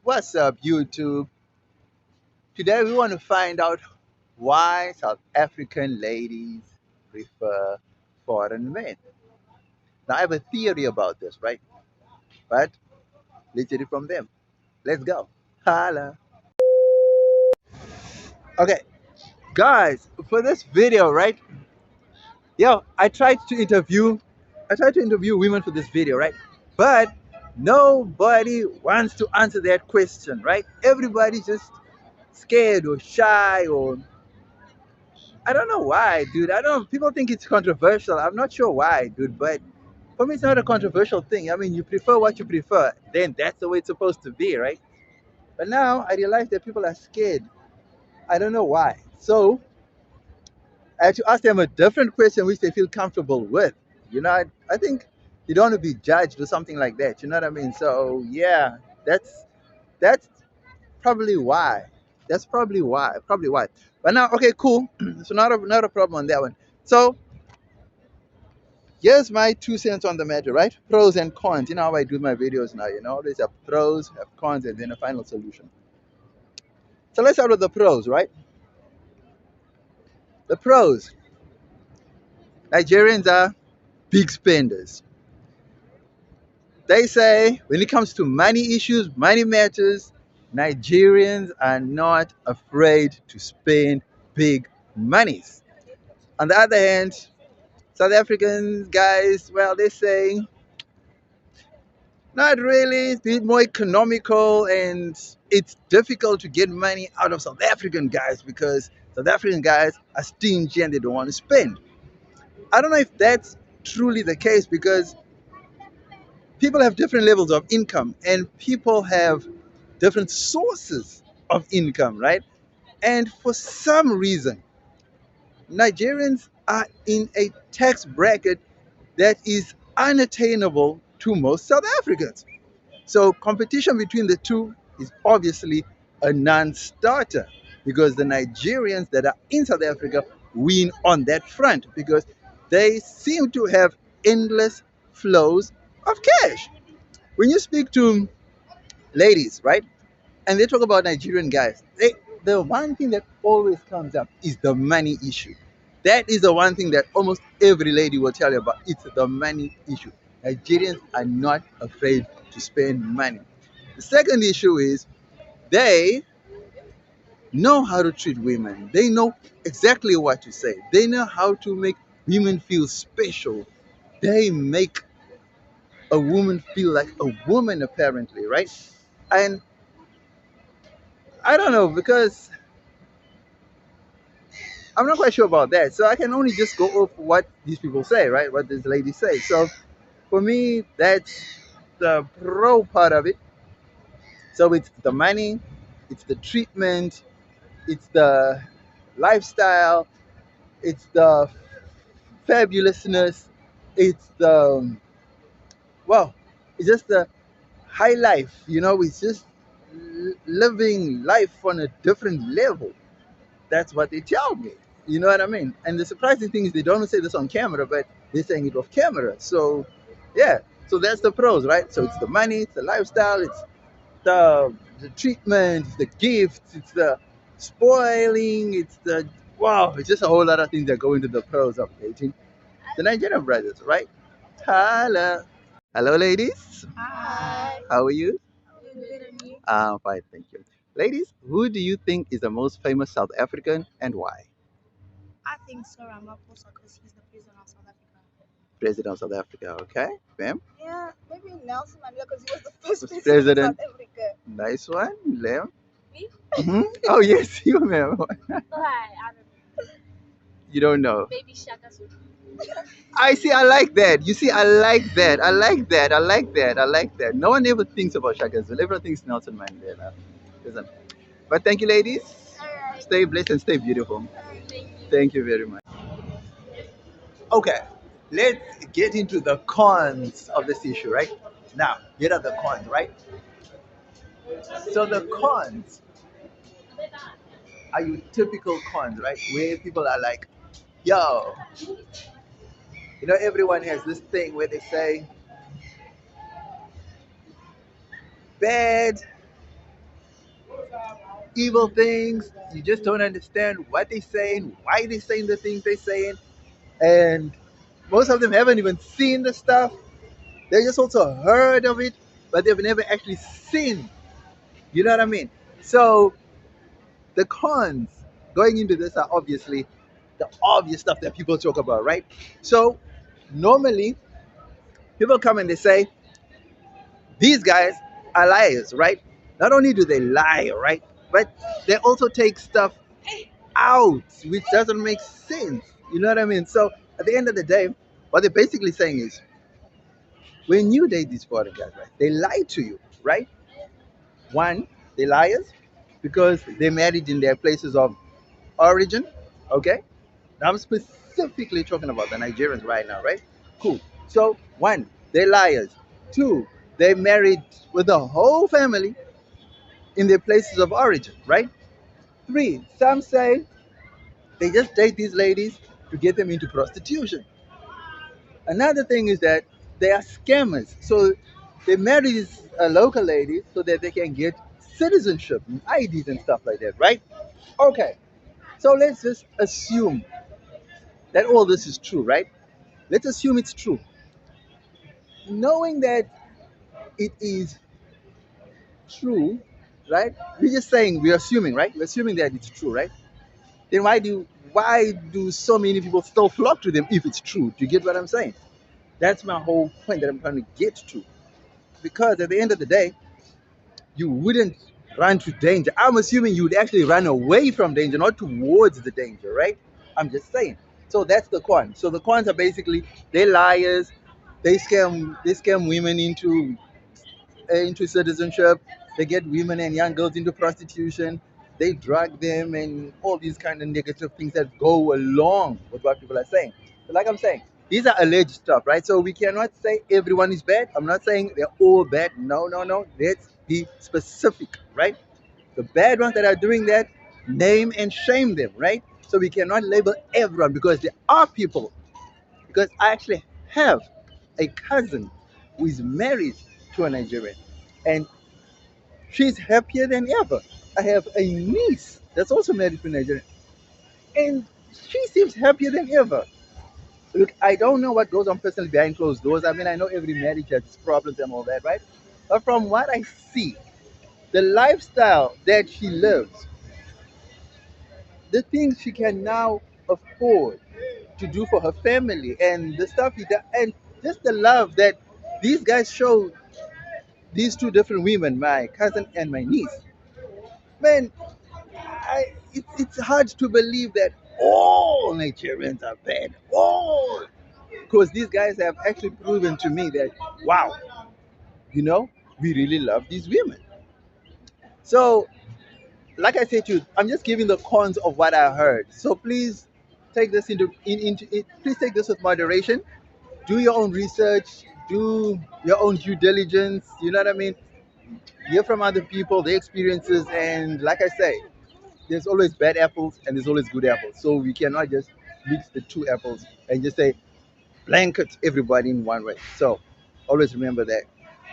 What's up, YouTube? Today we want to find out why South African ladies prefer foreign men. Now, I have a theory about this, right? But let's get it from them. Let's go. Holla. Okay, guys, for this video, right? Yo, I tried to interview women for this video, right? But nobody wants to answer that question, right? Everybody's just scared or shy or I don't know why, dude. I don't. People think it's controversial. I'm not sure why, dude. But for me, it's not a controversial thing. I mean, you prefer what you prefer, then that's the way it's supposed to be, right? But now I realize that people are scared. I don't know why. So I had to ask them a different question, which they feel comfortable with. I think you don't want to be judged or something like that. You know what I mean? So yeah, that's probably why. That's probably why. Probably why. But now, okay, cool. So not a problem on that one. So here's my 2 cents on the matter, right? Pros and cons. You know how I do my videos now. There's a pros, have cons, and then a final solution. So let's start with the pros, right? The pros. Nigerians are big spenders. They say when it comes to money issues, money matters, Nigerians are not afraid to spend big monies. On the other hand, South Africans, guys, well, they're saying not really. It's a bit more economical, and it's difficult to get money out of South African guys because South African guys are stingy and they don't want to spend. I don't know if that's truly the case because people have different levels of income and people have different sources of income, right? And for some reason, Nigerians are in a tax bracket that is unattainable to most South Africans. So competition between the two is obviously a non-starter because the Nigerians that are in South Africa win on that front because they seem to have endless flows of cash. When you speak to ladies, right, and they talk about Nigerian guys, the one thing that always comes up is the money issue. That is the one thing that almost every lady will tell you about. It's the money issue. Nigerians are not afraid to spend money. The second issue is they know how to treat women. They know exactly what to say. They know how to make women feel special. They make a woman feel like a woman, apparently, right? And I don't know because I'm not quite sure about that. So I can only just go off what these people say, right? What these ladies say. So for me, that's the pro part of it. So it's the money, it's the treatment, it's the lifestyle, it's the fabulousness, it's the well, it's just the high life. It's just living life on a different level. That's what they tell me. You know what I mean? And the surprising thing is they don't say this on camera, but they're saying it off camera. So, yeah. So that's the pros, right? So it's the money, it's the lifestyle, it's the treatment, it's the gifts, it's the spoiling, it's the wow. It's just a whole lot of things that go into the pros of dating the Nigerian brothers, right? Hello, hello, ladies. Hi. How are you? Good and you? I'm fine, thank you. Ladies, who do you think is the most famous South African and why? I think so, Ramaphosa, because he's the president of South Africa. President of South Africa. Okay, bam. Yeah, maybe Nelson Mandela because he was the first Was president of South president. Africa. Nice one, Lem. Me? Oh yes, you remember. Why? I don't know. You don't know. Maybe Shaka Zulu. I see. I like that. You see, I like that. I like that. I like that. I like that. No one ever thinks about Shaka Zulu. Everyone thinks Nelson Mandela. Isn't? But thank you, ladies. Alright. Stay blessed and stay beautiful. Alright, thank you. Thank you very much. Okay, let's get into the cons of this issue, right? Now, here are the cons, right? So the cons are your typical cons, right? Where people are like, yo, everyone has this thing where they say, bad evil things. You just don't understand what they're saying, why they're saying the things they're saying, and most of them haven't even seen the stuff. They just also heard of it, but they've never actually seen. You know what I mean? So the cons going into this are obviously the obvious stuff that people talk about, right? So normally people come and they say these guys are liars, right? Not only do they lie, right, but they also take stuff out which doesn't make sense. You know what I mean? So at the end of the day, what they're basically saying is when you date these foreign guys, right, they lie to you, right? One, they liars because they married in their places of origin. Okay, now I'm specifically talking about the Nigerians right now, right? Cool. So one, they liars. Two, they married with the whole family in their places of origin, right? Three, some say they just date these ladies to get them into prostitution. Another thing is that they are scammers. So they marry these local ladies so that they can get citizenship and IDs and stuff like that, right? Okay, so let's just assume that all this is true, right? Let's assume it's true. Knowing that it is true, right? We're just saying, we're assuming, right? We're assuming that it's true, right? Then why do so many people still flock to them if it's true? Do you get what I'm saying? That's my whole point that I'm trying to get to. Because at the end of the day, you wouldn't run to danger. I'm assuming you would actually run away from danger, not towards the danger, right? I'm just saying. So that's the con. So the cons are basically they liars, they scam women into citizenship. They get women and young girls into prostitution. They drug them and all these kind of negative things that go along with what people are saying. So like I'm saying, these are alleged stuff, right? So we cannot say everyone is bad. I'm not saying they're all bad. No, no, no. Let's be specific, right? The bad ones that are doing that, name and shame them, right? So we cannot label everyone because there are people. Because I actually have a cousin who is married to a Nigerian, and she's happier than ever. I have a niece that's also married to a Nigerian, and she seems happier than ever. Look, I don't know what goes on personally behind closed doors. I mean, I know every marriage has its problems and all that, right? But from what I see, the lifestyle that she lives, the things she can now afford to do for her family, and the stuff he does, and just the love that these guys show these two different women, my cousin and my niece. Man, it's hard to believe that all Nigerians are bad. All. Because these guys have actually proven to me that, wow, you know, we really love these women. So, like I said to you, I'm just giving the cons of what I heard. So please take this into it. Please take this with moderation. Do your own research. Do your own due diligence. You know what I mean? Hear from other people, their experiences, and like I say, there's always bad apples and there's always good apples. So we cannot just mix the two apples and just say blanket everybody in one way. So always remember that.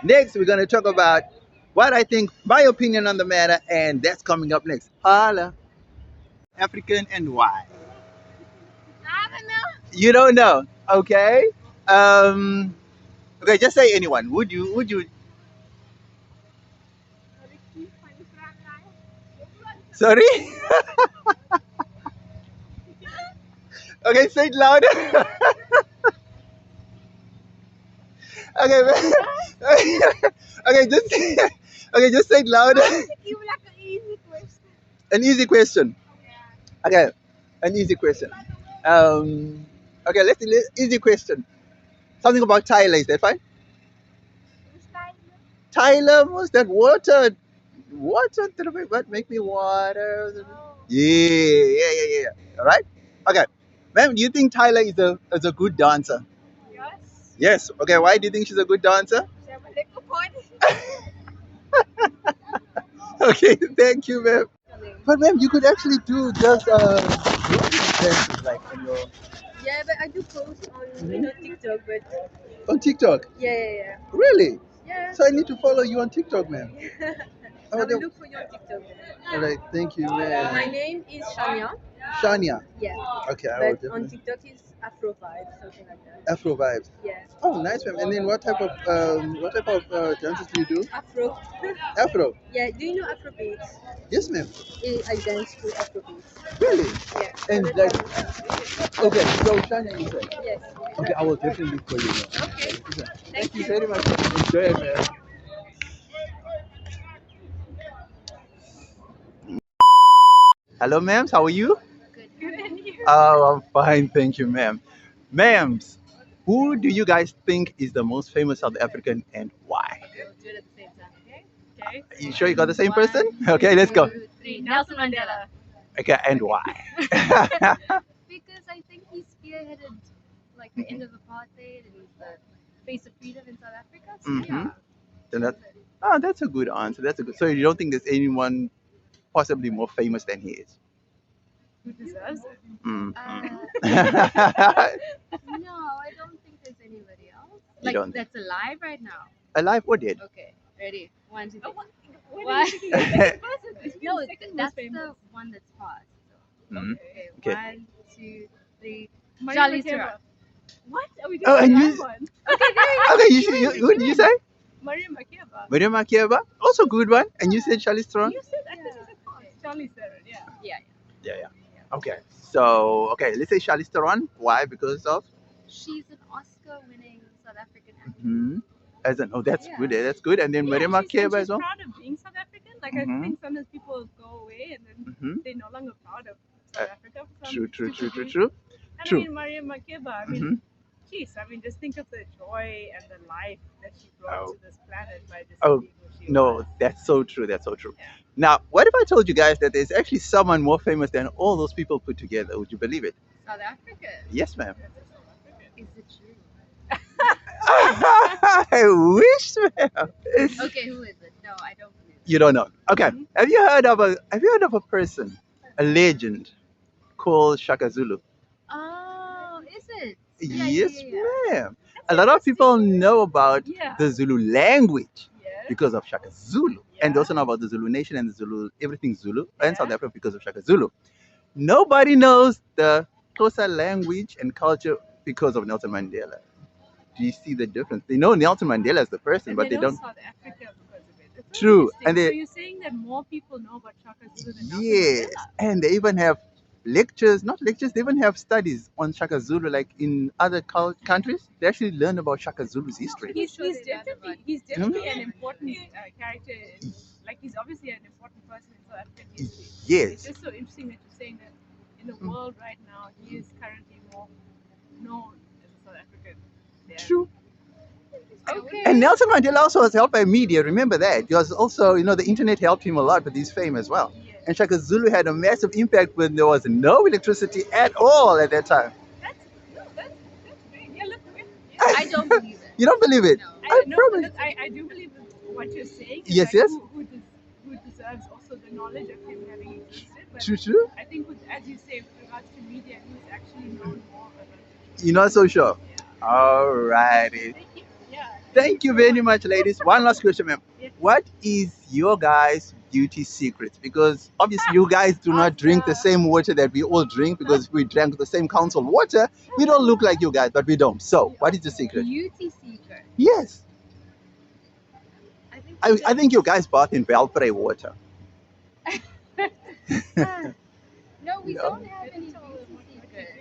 Next, we're going to talk about what I think, my opinion on the matter, and that's coming up next. Holla. African and why? I don't know. You don't know. Okay. Um. Okay. Just say anyone. Would you? Would you? Sorry. Okay. Say it louder. Okay. Okay. Just. Okay. Just say it louder. Give like an easy question. An easy question. Okay. An easy question. Um. Okay. Easy question. Something about Tyler. Is that fine? Tyler was that water. Water. What make me water? Yeah. Yeah. Yeah. Yeah. All right. Okay. Ma'am, do you think Tyler is a good dancer? Yes. Yes. Okay. Why do you think she's a good dancer? She have a little point. Okay. Thank you, ma'am. But ma'am, you could actually do just dances like on your Yeah, but I do post on TikTok, but on TikTok. yeah, yeah, Really? yeah. So I need to follow you on TikTok, ma'am. Yeah. Oh, I will the- look for your TikTok. all right, thank you, My man. name is Shania. Shania. Yeah. Okay, I will But on definitely. TikTok is Afro Vibe, something like that. Afro vibes. Yeah. Oh, nice, man. And then what type of dances do you do? Afro. Afro. Yeah. Do you know Afro beats? Yes, ma'am. I dance to Afro beats. Really? Yeah. And So like, that's okay, so Shania, you said. yes. Okay, I will definitely look for you, man. Okay. Thank you very much. Enjoy it, man. Hello, ma'am. How are you? Good and you? Oh, I'm fine, thank you, ma'am. Ma'ams, who do you guys think is the most famous South African and why? We'll do it at the same time, okay? Okay. You sure you got the same person? One, Okay, let's go. 2, 3. Nelson Mandela. Okay, and why? Because I think he spearheaded like the end of apartheid and he's the face of freedom in South Africa. So Mhm. yeah. Then that's a good answer. That's a good. So you don't think there's anyone possibly more famous than he is? Who deserves it? Mm. No, I don't think there's anybody else. You don't? That's alive right now. Alive or dead? Okay, ready? 1, 2, 3. Why? No, that's the one that's passed. So. Mhm. Okay, Okay. 1, 2, 3. Maria Charlie Makeba. Theron. What? Are we Oh, doing and that you- one? Okay, who did you say? Maria Makeba. Miriam Makeba, also good one. And you said Charlize Theron? You said, I thought you said Charlie Theron, yeah. Yeah. Yeah. Okay. So, okay, let's say Charlize Theron. Why? Because of? She's an Oscar-winning South African actress. Hmm. As an, oh, that's Yeah. good. That's good. And then Miriam Makeba as well. proud of being South African. Like, Mhm. I think sometimes people go away and then Hmm. they're no longer proud of South Africa for some True. stupid reason. True. And True. I mean, Maria Makeba, I mean, Hmm. geez, I mean, just think of the joy and the life that she brought Oh. to this planet by just Oh, being who she no, was. that's so true. That's so true. Yeah. Now, what if I told you guys that there's actually someone more famous than all those people put together? Would you believe it? South Africa. Yes, ma'am. Is it true? I wish, ma'am. Okay, who is it? No, I don't believe it. You don't know. Okay. Mhm. Have you heard of a person, a legend called Shaka Zulu? Oh, is it? Yes, Yeah. ma'am. A lot of people know about Yeah. the Zulu language Yes. because of Shaka Zulu, and they Yeah. also know about the Zulu nation and the Zulu everything Zulu and South Africa because of Shaka Zulu. Nobody knows the Xhosa language and culture because of Nelson Mandela. Do you see the difference? They know Nelson Mandela as the person, And but they know don't. South Africa because of it. It's so True, interesting. and they- So you're saying that more people know about Shaka Zulu than Nelson Yes, Mandela? and they even have lectures, not lectures, they even have studies on Shaka Zulu, like in other countries. They actually learn about Shaka Zulu's history. He's definitely an important character. Like, he's obviously an important person in South African history. It's Yes, just so interesting that you're saying that in the world right now, he is currently more known as a South African. Yeah. true. Okay. And Nelson Mandela also was helped by media. Remember that. He was also, the internet helped him a lot with his fame as well. Yeah. And Shaka Zulu had a massive impact when there was no electricity at all at that time. That's great. Yeah, look, I don't believe it. You don't believe it? No. I no, promise. but I do believe what you're saying. Is Yes, like yes. Who deserves also the knowledge of him having existed. But True. I think, as you say, with regards to media, he's actually known more about it. You're not so sure. Yeah. Alrighty. Thank you. Yeah. Thank you very much, ladies. One last question, ma'am. Yeah. What is your guys' beauty secret? Because obviously you guys do not drink the same water that we all drink, because if we drank the same council water, we don't look like you guys, but we don't. So, what is the secret? Beauty secret. Yes. I think. I think you guys bath in Belpre water. No, we No. don't have any beauty secrets.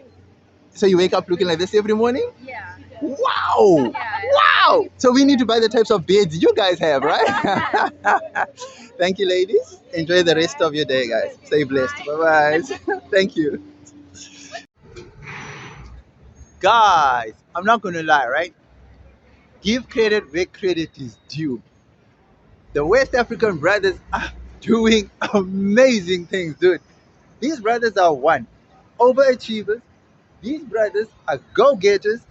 So you wake up looking like this every morning? Yeah. Wow! Yeah. Wow! So we need to buy the types of beds you guys have, right? Thank you, ladies. Enjoy the rest of your day, guys. Stay blessed. Bye bye. Thank you. Guys, I'm not going to lie, right? Give credit where credit is due. The West African brothers are doing amazing things, dude. These brothers are one, overachievers. These brothers are go-getters.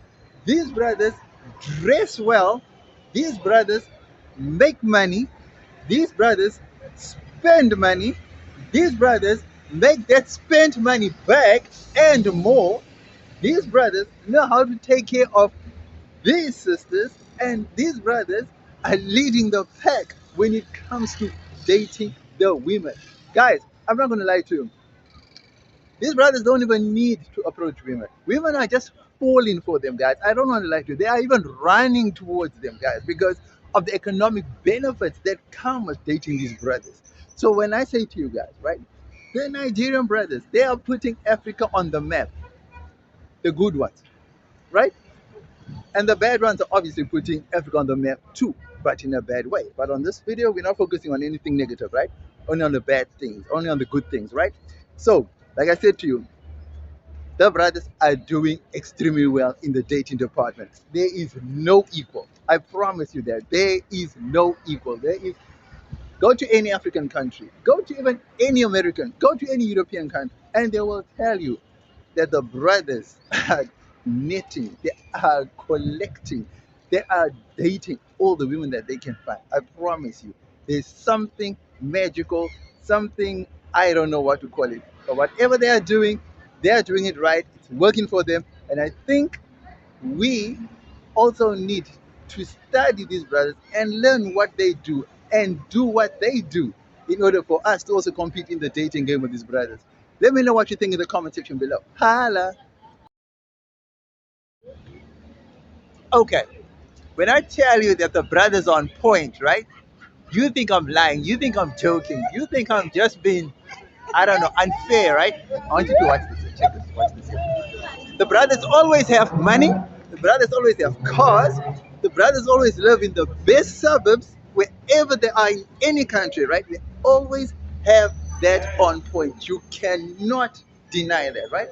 These brothers dress well. These brothers make money. These brothers spend money. These brothers make that spent money back and more. These brothers know how to take care of these sisters, and these brothers are leading the pack when it comes to dating the women. Guys, I'm not gonna lie to you. These brothers don't even need to approach women. Women are just falling for them, guys. I don't want to lie to you. They are even running towards them, guys, because of the economic benefits that come with dating these brothers. So when I say to you guys, right, the Nigerian brothers, they are putting Africa on the map, the good ones, right? And the bad ones are obviously putting Africa on the map too, but in a bad way. But on this video, we're not focusing on anything negative, right? Only on the bad things, only on the good things, right? So, like I said to you, the brothers are doing extremely well in the dating department. There is no equal. I promise you that there is no equal. There is. Go to any African country, go to even any American, go to any European country, and they will tell you that the brothers are knitting, they are collecting, they are dating all the women that they can find. I promise you, there's something magical, something I don't know what to call it, but whatever they are doing it right. It's working for them, and I think we also need to study these brothers and learn what they do and do what they do in order for us to also compete in the dating game with these brothers. Let me know what you think in the comment section below. Holla! Okay, when I tell you that the brothers on point, right? You think I'm lying, you think I'm joking, you think I'm just being, I don't know, unfair, right? I want you to watch this. Check this. Watch this here. The brothers always have money. The brothers always have cars. The brothers always live in the best suburbs wherever they are in any country, right? They always have that on point. You cannot deny that, right?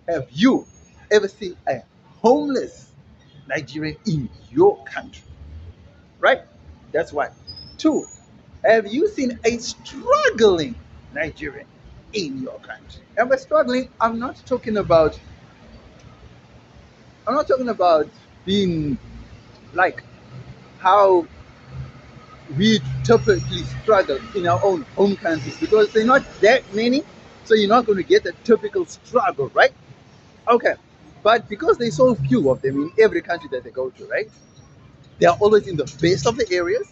Have you ever seen a homeless Nigerian in your country? Right? That's one. Two, have you seen a struggling Nigerian in your country? And by struggling, I'm not talking about being like how we typically struggle in our own home countries because they're not that many, so you're not going to get a typical struggle, right? Okay, but because there's so few of them in every country that they go to, right? They are always in the best of the areas.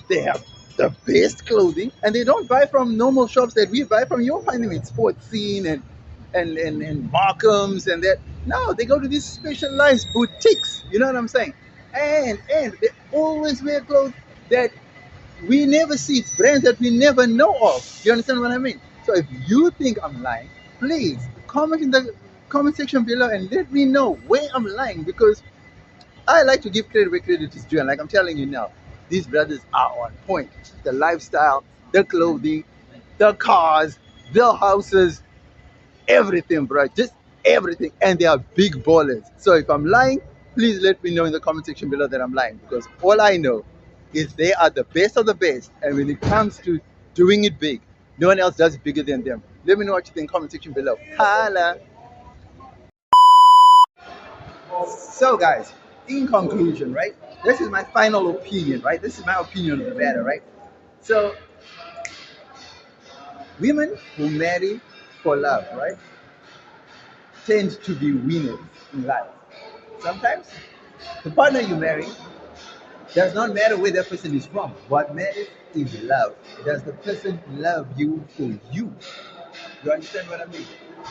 They have the best clothing, and they don't buy from normal shops that we buy from. You'll find them in Sports Scene and Markham's and that. No, they go to these specialized boutiques. You know what I'm saying? And they always wear clothes that we never see. It's brands that we never know of. You understand what I mean? So if you think I'm lying, please comment in the comment section below and let me know where I'm lying because I like to give credit where credit is due, and like I'm telling you now, these brothers are on point. The lifestyle, the clothing, the cars, the houses, everything, bro. Just everything. And they are big ballers. So if I'm lying, please let me know in the comment section below that I'm lying. Because all I know is they are the best of the best. And when it comes to doing it big, no one else does it bigger than them. Let me know what you think in the comment section below. Holla! So, guys, in conclusion, right? This is my final opinion, right? This is my opinion of the matter, right? So, women who marry for love, right, tend to be winners in life. Sometimes the partner you marry does not matter where that person is from. What matters is love. Does the person love you for you? You understand what I mean?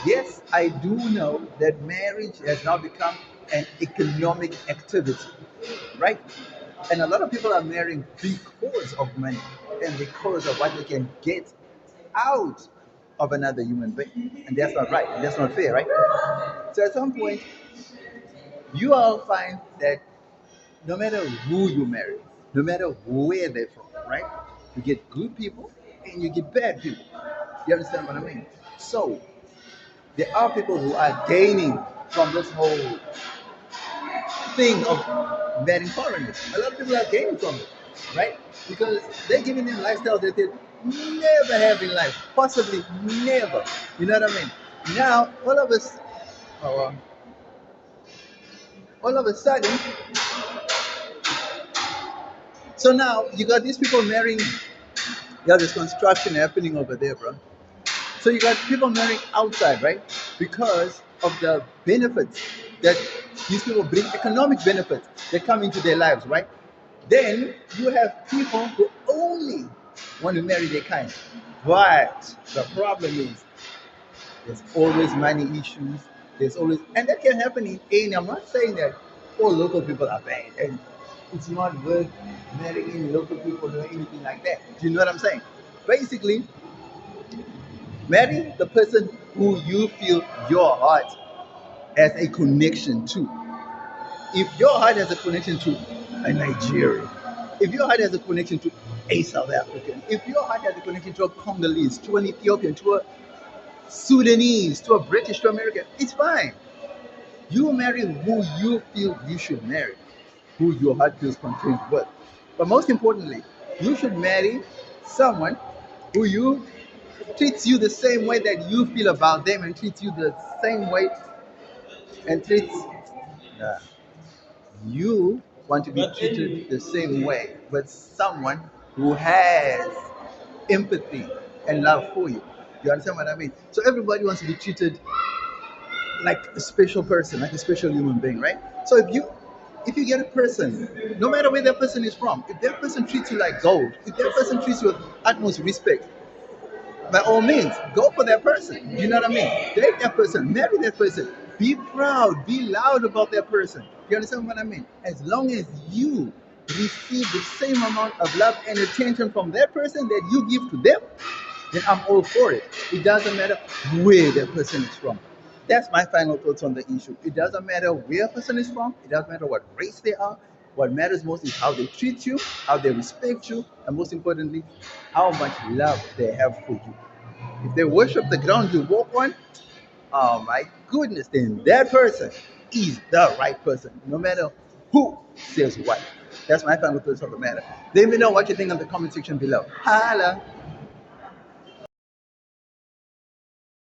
Yes, I do know that marriage has now become an economic activity, right? And a lot of people are marrying because of money and because of what they can get out of another human being. And that's not right. And that's not fair, right? So at some point, you all find that no matter who you marry, no matter where they're from, right? You get good people and you get bad people. You understand what I mean? So there are people who are gaining from this whole thing of marrying foreigners. A lot of people are gaining from it, right? Because they're giving them lifestyles that they never have in life, possibly never. You know what I mean? Now, oh, all of a sudden, so now you got these people marrying. You have this construction happening over there, bro. So you got people marrying outside, right? Because of the benefits that these people bring, economic benefits that come into their lives, right? Then you have people who only want to marry their kind. But the problem is there's always money issues. There's always, and that can happen in any. I'm not saying that all local people are bad and it's not worth marrying local people or anything like that. Do you know what I'm saying? Basically, marry the person who you feel your heart has a connection to. If your heart has a connection to a Nigerian, if your heart has a connection to a South African, if your heart has a connection to a Congolese, to an Ethiopian, to a Sudanese, to a British, to American, it's fine. You marry who you feel you should marry, who your heart feels content with. But most importantly, you should marry someone who you treats you the same way that you feel about them and treats you the same way and treats uh, you want to be treated the same way with someone who has empathy and love for you. You understand what I mean? So everybody wants to be treated like a special person, like a special human being, right? So if you get a person, no matter where that person is from, if that person treats you like gold, if that person treats you with utmost respect, by all means, go for that person. You know what I mean? Date that person, marry that person. Be proud, be loud about that person. You understand what I mean? As long as you receive the same amount of love and attention from that person that you give to them, then I'm all for it. It doesn't matter where that person is from. That's my final thoughts on the issue. It doesn't matter where a person is from. It doesn't matter what race they are. What matters most is how they treat you, how they respect you, and most importantly, how much love they have for you. If they worship the ground you walk on, oh my goodness, then that person is the right person, no matter who says what. That's my final thoughts on the matter. Let me know what you think in the comment section below. Holla!